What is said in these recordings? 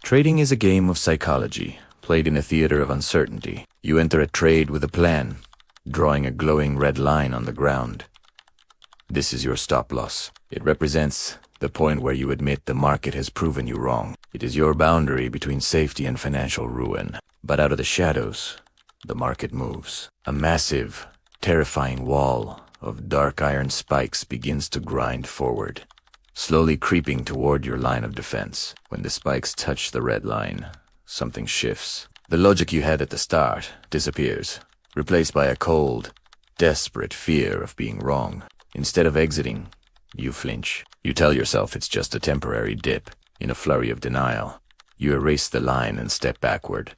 Trading is a game of psychology, played in a theater of uncertainty. You enter a trade with a plan, drawing a glowing red line on the ground. This is your stop loss. It represents the point where you admit the market has proven you wrong. It is your boundary between safety and financial ruin. But out of the shadows, the market moves. A massive, terrifying wall of dark iron spikes begins to grind forward, slowly creeping toward your line of defense. When the spikes touch the red line, something shifts. The logic you had at the start disappears, replaced by a cold, desperate fear of being wrong. Instead of exiting, you flinch. You tell yourself it's just a temporary dip. In a flurry of denial, you erase the line and step backward.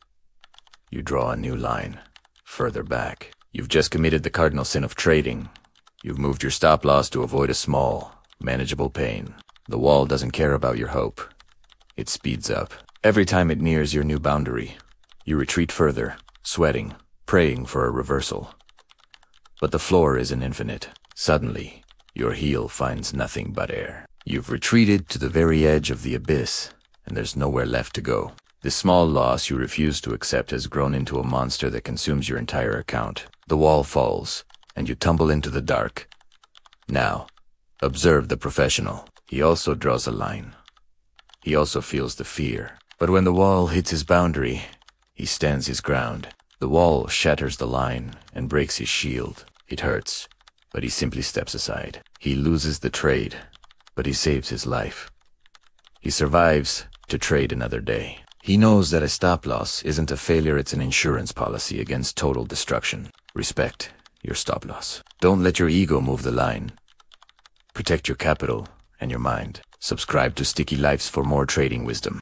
You draw a new line, further back. You've just committed the cardinal sin of trading. You've moved your stop loss to avoid a small, manageable pain. The wall doesn't care about your hope. It speeds up. Every time it nears your new boundary, you retreat further, sweating, praying for a reversal. But the floor isn't infinite. Suddenly, your heel finds nothing but air. You've retreated to the very edge of the abyss, and there's nowhere left to go. This small loss you refuse to accept has grown into a monster that consumes your entire account. The wall falls, and you tumble into the dark. Now, observe the professional. He also draws a line. He also feels the fear. But when the wall hits his boundary, he stands his ground. The wall shatters the line and breaks his shield. It hurts, but he simply steps aside. He loses the trade, but he saves his life. He survives to trade another day. He knows that a stop loss isn't a failure, it's an insurance policy against total destruction. Respect your stop loss. Don't let your ego move the line. Protect your capital and your mind. Subscribe to Sticky Lifes for more trading wisdom.